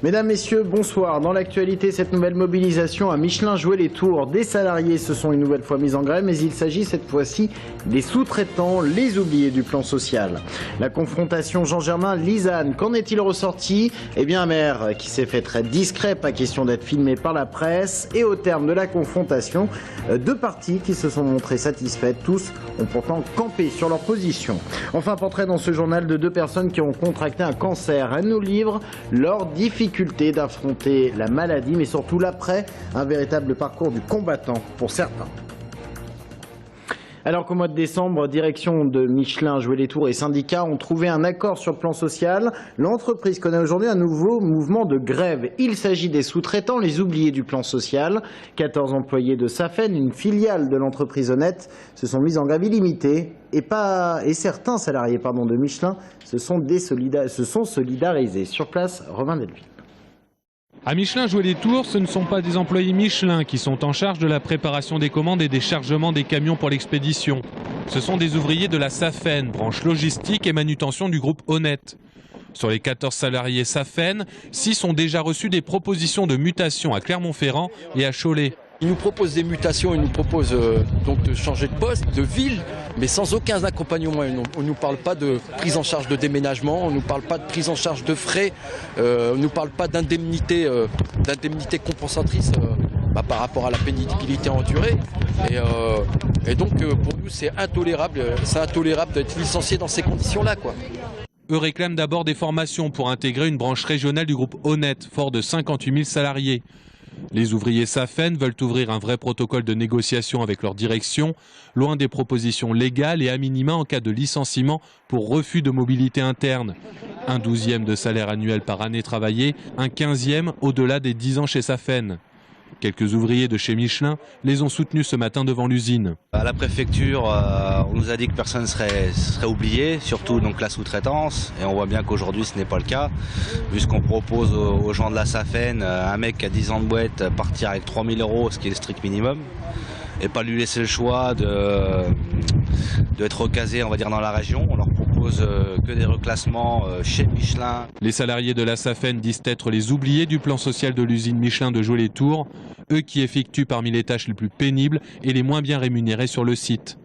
Mesdames, Messieurs, bonsoir. Dans l'actualité, cette nouvelle mobilisation à Michelin jouait les tours. Des salariés se sont une nouvelle fois mis en grève, mais il s'agit cette fois-ci des sous-traitants, les oubliés du plan social. La confrontation Jean-Germain-Lisane, qu'en est-il ressorti? Eh bien, un maire qui s'est fait très discret, pas question d'être filmé par la presse. Et au terme de la confrontation, deux parties qui se sont montrées satisfaites. Tous ont pourtant campé sur leur position. Enfin, portrait dans ce journal de deux personnes qui ont contracté un cancer. Elles nous livrent leurs difficultés d'affronter la maladie, mais surtout l'après, un véritable parcours du combattant pour certains. Alors qu'au mois de décembre, direction de Michelin, jouer les tours et syndicats ont trouvé un accord sur le plan social, l'entreprise connaît aujourd'hui un nouveau mouvement de grève. Il s'agit des sous-traitants, les oubliés du plan social. 14 employés de Safen, une filiale de l'entreprise Honnête, se sont mis en grève illimitée et certains salariés de Michelin se sont solidarisés. Sur place, Romain Delville. À Michelin jouer les tours, ce ne sont pas des employés Michelin qui sont en charge de la préparation des commandes et des chargements des camions pour l'expédition. Ce sont des ouvriers de la Safen, branche logistique et manutention du groupe Honnête. Sur les 14 salariés Safen, 6 ont déjà reçu des propositions de mutation à Clermont-Ferrand et à Cholet. Ils nous proposent des mutations, ils nous proposent donc de changer de poste, de ville, mais sans aucun accompagnement. On ne nous parle pas de prise en charge de déménagement, on ne nous parle pas de prise en charge de frais, on ne nous parle pas d'indemnité compensatrice par rapport à la pénibilité endurée. Et donc pour nous c'est intolérable d'être licencié dans ces conditions-là, quoi. Eux réclament d'abord des formations pour intégrer une branche régionale du groupe Honnête, fort de 58 000 salariés. Les ouvriers Safen veulent ouvrir un vrai protocole de négociation avec leur direction, loin des propositions légales et à minima en cas de licenciement pour refus de mobilité interne. Un 12e de salaire annuel par année travaillée, un 15e au-delà des 10 ans chez Safen. Quelques ouvriers de chez Michelin les ont soutenus ce matin devant l'usine. À la préfecture, on nous a dit que personne ne serait oublié, surtout donc la sous-traitance. Et on voit bien qu'aujourd'hui ce n'est pas le cas, puisqu'on propose aux gens de la Safen, un mec qui a 10 ans de boîte, partir avec 3 000 €, ce qui est le strict minimum, et pas lui laisser le choix d'être recasé, on va dire, dans la région. On leur propose que des reclassements chez Michelin. Les salariés de la Safen disent être les oubliés du plan social de l'usine Michelin de jouer les tours, eux qui effectuent parmi les tâches les plus pénibles et les moins bien rémunérées sur le site.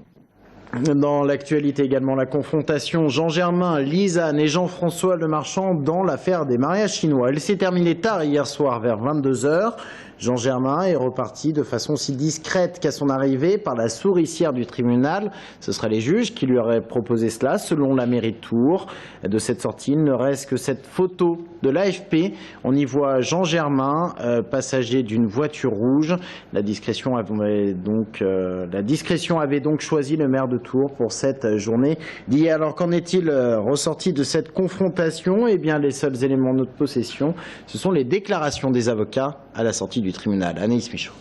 Dans l'actualité également, la confrontation Jean-Germain-Lisane et Jean-François Lemarchand dans l'affaire des mariages chinois. Elle s'est terminée tard hier soir vers 22 h. Jean-Germain est reparti de façon si discrète qu'à son arrivée par la souricière du tribunal. Ce seraient les juges qui lui auraient proposé cela, selon la mairie de Tours. De cette sortie, il ne reste que cette photo de l'AFP. On y voit Jean-Germain, passager d'une voiture rouge. La discrétion avait donc choisi le maire de Tours pour cette journée d'hier. Alors qu'en est-il ressorti de cette confrontation? Eh bien, les seuls éléments de notre possession, ce sont les déclarations des avocats à la sortie du tribunal. Anaïs Michaud.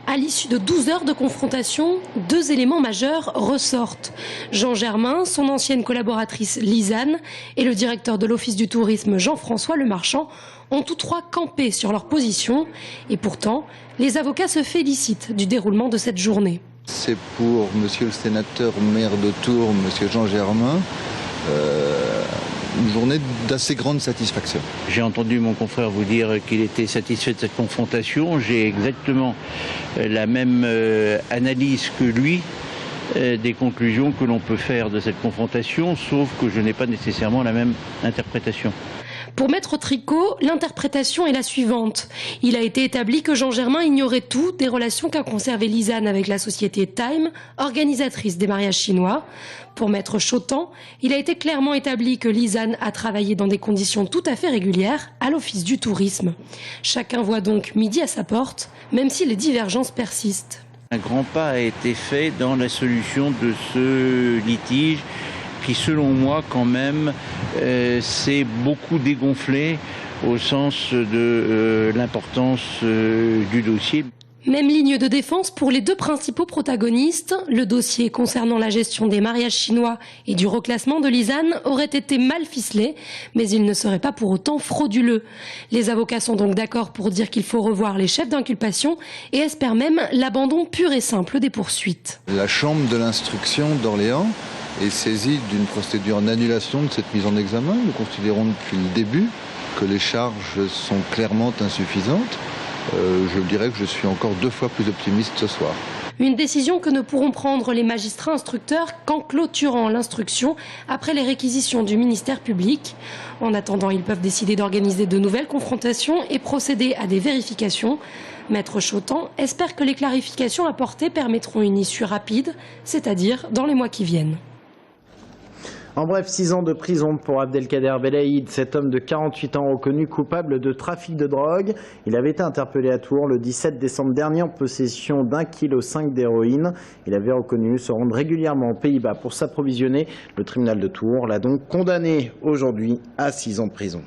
À l'issue de 12 heures de confrontation, deux éléments majeurs ressortent. Jean-Germain, son ancienne collaboratrice Lisane et le directeur de l'Office du tourisme Jean-François Lemarchand ont tous trois campé sur leur position. Et pourtant, les avocats se félicitent du déroulement de cette journée. C'est pour monsieur le sénateur maire de Tours, monsieur Jean-Germain, une journée d'assez grande satisfaction. J'ai entendu mon confrère vous dire qu'il était satisfait de cette confrontation. J'ai exactement la même analyse que lui des conclusions que l'on peut faire de cette confrontation, sauf que je n'ai pas nécessairement la même interprétation. Pour Maître Tricot, l'interprétation est la suivante. Il a été établi que Jean-Germain ignorait tout des relations qu'a conservé Lisane avec la société Time, organisatrice des mariages chinois. Pour Maître Chotan, il a été clairement établi que Lisane a travaillé dans des conditions tout à fait régulières à l'Office du tourisme. Chacun voit donc midi à sa porte, même si les divergences persistent. Un grand pas a été fait dans la solution de ce litige qui, selon moi, quand même, s'est beaucoup dégonflé au sens de l'importance du dossier. Même ligne de défense pour les deux principaux protagonistes. Le dossier concernant la gestion des mariages chinois et du reclassement de Lisane aurait été mal ficelé, mais il ne serait pas pour autant frauduleux. Les avocats sont donc d'accord pour dire qu'il faut revoir les chefs d'inculpation et espèrent même l'abandon pur et simple des poursuites. La chambre de l'instruction d'Orléans est saisie d'une procédure d'annulation de cette mise en examen. Nous considérons depuis le début que les charges sont clairement insuffisantes. Je dirais que je suis encore 2 fois plus optimiste ce soir. Une décision que ne pourront prendre les magistrats instructeurs qu'en clôturant l'instruction après les réquisitions du ministère public. En attendant, ils peuvent décider d'organiser de nouvelles confrontations et procéder à des vérifications. Maître Chotan espère que les clarifications apportées permettront une issue rapide, c'est-à-dire dans les mois qui viennent. En bref, 6 ans de prison pour Abdelkader Belaïd, cet homme de 48 ans reconnu coupable de trafic de drogue. Il avait été interpellé à Tours le 17 décembre dernier en possession d'1,5 kg d'héroïne. Il avait reconnu se rendre régulièrement aux Pays-Bas pour s'approvisionner. Le tribunal de Tours l'a donc condamné aujourd'hui à 6 ans de prison.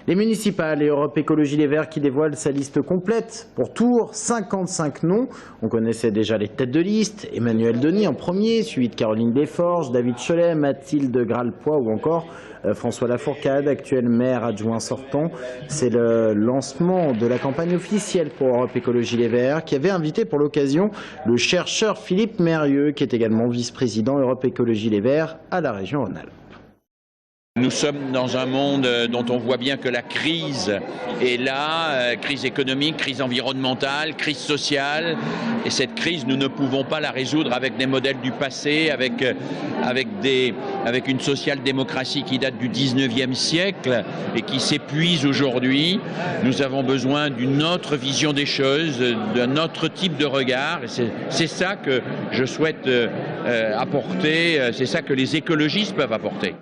Les municipales et Europe Écologie Les Verts qui dévoilent sa liste complète. Pour Tours, 55 noms. On connaissait déjà les têtes de liste. Emmanuel Denis en premier, suivi de Caroline Desforges, David Cholet, Mathilde Gralpoix ou encore François Lafourcade, actuel maire adjoint sortant. C'est le lancement de la campagne officielle pour Europe Écologie Les Verts qui avait invité pour l'occasion le chercheur Philippe Mérieux qui est également vice-président Europe Écologie Les Verts à la région Rhône-Alpes. Nous sommes dans un monde dont on voit bien que la crise est là, crise économique, crise environnementale, crise sociale. Et cette crise, nous ne pouvons pas la résoudre avec des modèles du passé, avec une social-démocratie qui date du 19e siècle et qui s'épuise aujourd'hui. Nous avons besoin d'une autre vision des choses, d'un autre type de regard. C'est ça que je souhaite apporter, c'est ça que les écologistes peuvent apporter.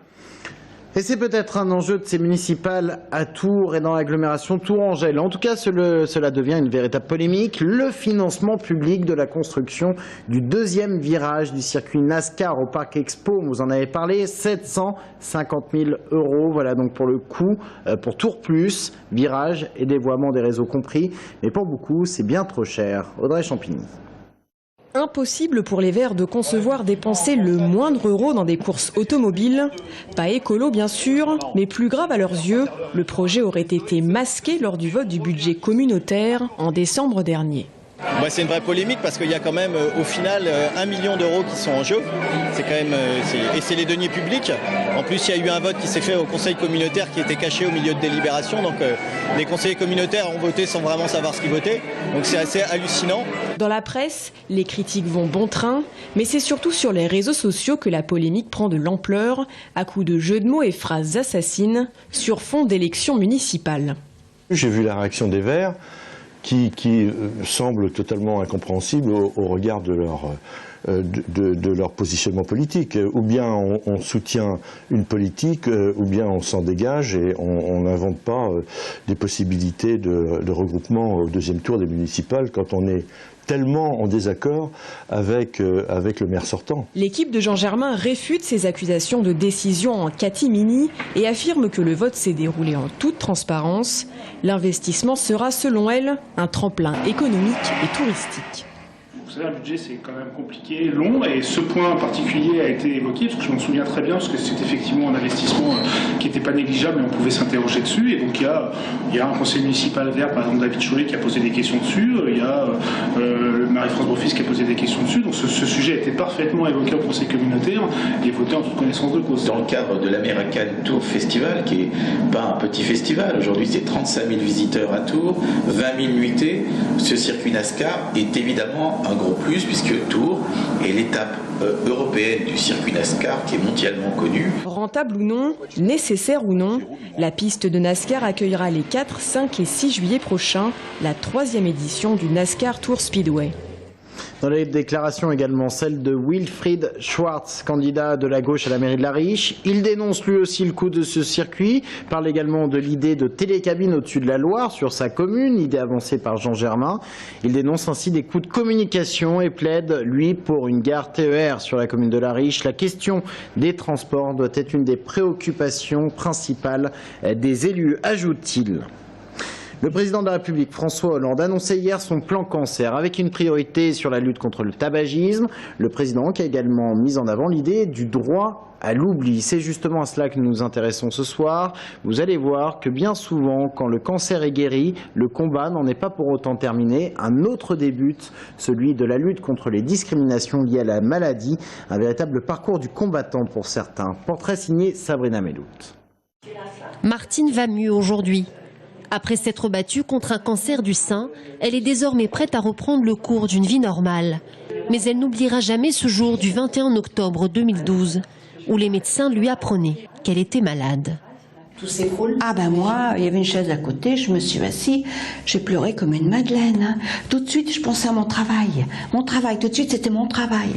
Et c'est peut-être un enjeu de ces municipales à Tours et dans l'agglomération Tourangelle. En tout cas, cela devient une véritable polémique. Le financement public de la construction du deuxième virage du circuit NASCAR au Parc Expo, vous en avez parlé, 750 000 €. Voilà donc pour le coût, pour Tours Plus, virage et dévoiement des réseaux compris. Mais pour beaucoup, c'est bien trop cher. Audrey Champigny. Impossible pour les Verts de concevoir dépenser le moindre euro dans des courses automobiles. Pas écolo bien sûr, mais plus grave à leurs yeux, le projet aurait été masqué lors du vote du budget communautaire en décembre dernier. C'est une vraie polémique parce qu'il y a quand même au final 1 million d'euros qui sont en jeu. C'est quand même, et c'est les deniers publics. En plus, il y a eu un vote qui s'est fait au conseil communautaire qui était caché au milieu de délibération. Donc les conseillers communautaires ont voté sans vraiment savoir ce qu'ils votaient. Donc c'est assez hallucinant. Dans la presse, les critiques vont bon train, mais c'est surtout sur les réseaux sociaux que la polémique prend de l'ampleur, à coups de jeux de mots et phrases assassines, sur fond d'élections municipales. J'ai vu la réaction des Verts qui semble totalement incompréhensible au regard de leur positionnement politique. Ou bien on soutient une politique, ou bien on s'en dégage et on n'invente pas des possibilités de regroupement au deuxième tour des municipales quand on est tellement en désaccord avec le maire sortant. L'équipe de Jean Germain réfute ces accusations de décision en catimini et affirme que le vote s'est déroulé en toute transparence. L'investissement sera, selon elle, un tremplin économique et touristique. Vous savez, un budget, c'est quand même compliqué, long, et ce point en particulier a été évoqué, parce que je m'en souviens très bien, parce que c'est effectivement un investissement qui n'était pas négligeable, et on pouvait s'interroger dessus. Et donc, il y a un conseil municipal vert, par exemple David Cholet, qui a posé des questions dessus. Il y a Marie-France Beaufils qui a posé des questions dessus. Donc, ce sujet a été parfaitement évoqué au conseil communautaire et voté en toute connaissance de cause. Dans le cadre de l'American Tour Festival, qui n'est pas un petit festival, aujourd'hui c'est 35 000 visiteurs à Tours, 20 000 nuitées, ce circuit NASCAR est évidemment un gros plus, puisque Tours est l'étape européenne du circuit NASCAR qui est mondialement connue. Rentable ou non, nécessaire ou non, la piste de NASCAR accueillera les 4, 5 et 6 juillet prochains la 3e édition du NASCAR Tour Speedway. Dans les déclarations également, celle de Wilfried Schwartz, candidat de la gauche à la mairie de La Riche. Il dénonce lui aussi le coût de ce circuit, parle également de l'idée de télécabine au-dessus de la Loire sur sa commune, idée avancée par Jean Germain. Il dénonce ainsi des coûts de communication et plaide, lui, pour une gare TER sur la commune de La Riche. La question des transports doit être une des préoccupations principales des élus, ajoute-t-il. Le président de la République, François Hollande, annonçait hier son plan cancer avec une priorité sur la lutte contre le tabagisme. Le président qui a également mis en avant l'idée du droit à l'oubli. C'est justement à cela que nous nous intéressons ce soir. Vous allez voir que bien souvent, quand le cancer est guéri, le combat n'en est pas pour autant terminé. Un autre débute, celui de la lutte contre les discriminations liées à la maladie. Un véritable parcours du combattant pour certains. Portrait signé Sabrina Melout. Martine va mieux aujourd'hui. Après s'être battue contre un cancer du sein, elle est désormais prête à reprendre le cours d'une vie normale. Mais elle n'oubliera jamais ce jour du 21 octobre 2012, où les médecins lui apprenaient qu'elle était malade. Tout s'écroule. Ah ben moi, il y avait une chaise à côté, je me suis assise, j'ai pleuré comme une madeleine. Hein. Tout de suite, je pensais à mon travail. Mon travail, tout de suite, c'était mon travail.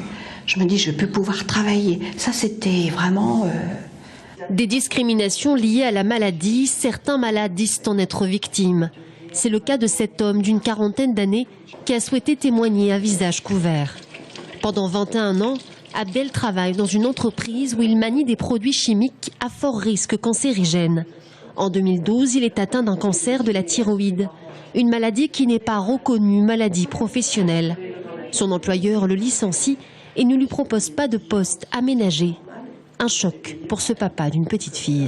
Je me dis, je vais plus pouvoir travailler. Ça, c'était vraiment... Des discriminations liées à la maladie, certains malades disent en être victimes. C'est le cas de cet homme d'une quarantaine d'années qui a souhaité témoigner à visage couvert. Pendant 21 ans, Abdel travaille dans une entreprise où il manie des produits chimiques à fort risque cancérigène. En 2012, il est atteint d'un cancer de la thyroïde, une maladie qui n'est pas reconnue maladie professionnelle. Son employeur le licencie et ne lui propose pas de poste aménagé. Un choc pour ce papa d'une petite fille.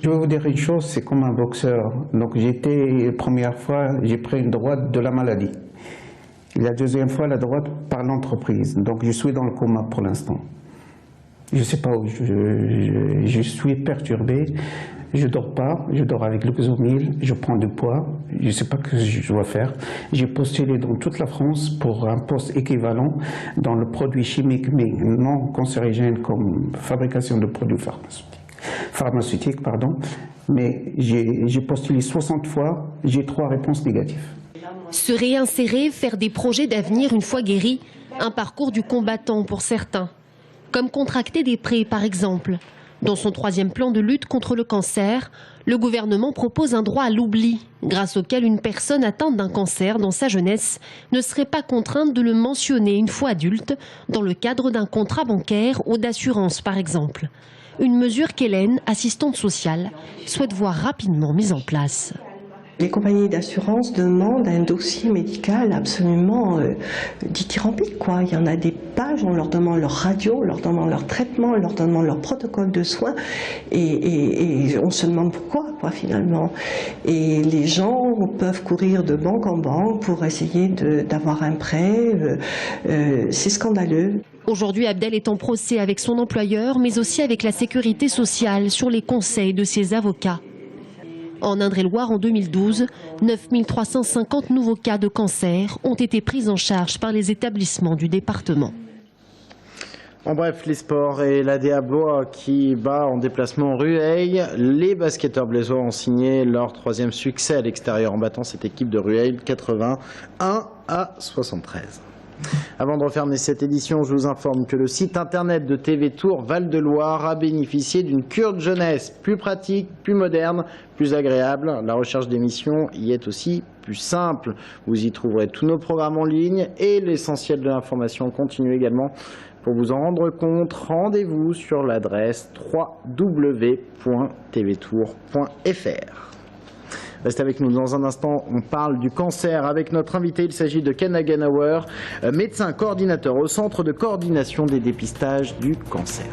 Je vais vous dire une chose, c'est comme un boxeur. Donc la première fois, j'ai pris une droite de la maladie. La deuxième fois, la droite par l'entreprise. Donc je suis dans le coma pour l'instant. Je ne sais pas où. Je suis perturbé. Je ne dors pas. Je dors avec l'Oxomil. Je prends du poids. Je ne sais pas ce que je dois faire. J'ai postulé dans toute la France pour un poste équivalent dans le produit chimique, mais non cancérigène comme fabrication de produits pharmaceutiques. Mais j'ai postulé 60 fois. J'ai 3 réponses négatives. Se réinsérer, faire des projets d'avenir une fois guéri, un parcours du combattant pour certains. Comme contracter des prêts par exemple. Dans son 3e plan de lutte contre le cancer, le gouvernement propose un droit à l'oubli, grâce auquel une personne atteinte d'un cancer dans sa jeunesse ne serait pas contrainte de le mentionner une fois adulte, dans le cadre d'un contrat bancaire ou d'assurance par exemple. Une mesure qu'Hélène, assistante sociale, souhaite voir rapidement mise en place. Les compagnies d'assurance demandent un dossier médical absolument dithyrambique, quoi. Il y en a des pages, on leur demande leur radio, on leur demande leur traitement, on leur demande leur protocole de soins, et on se demande pourquoi, quoi, finalement. Et les gens peuvent courir de banque en banque pour essayer d'avoir un prêt. C'est scandaleux. Aujourd'hui, Abdel est en procès avec son employeur, mais aussi avec la sécurité sociale sur les conseils de ses avocats. En Indre-et-Loire, en 2012, 9350 nouveaux cas de cancer ont été pris en charge par les établissements du département. En bref, les sports et la Bois qui bat en déplacement Rueil. Les basketteurs blésois ont signé leur 3e succès à l'extérieur en battant cette équipe de Rueil 81-73. Avant de refermer cette édition, je vous informe que le site internet de TV Tour Val-de-Loire a bénéficié d'une cure de jeunesse plus pratique, plus moderne, plus agréable. La recherche d'émissions y est aussi plus simple. Vous y trouverez tous nos programmes en ligne et l'essentiel de l'information continue également. Pour vous en rendre compte, rendez-vous sur l'adresse www.tvtour.fr. Restez avec nous dans un instant, on parle du cancer avec notre invité. Il s'agit de Ken Hagenauer, médecin coordinateur au Centre de coordination des dépistages du cancer.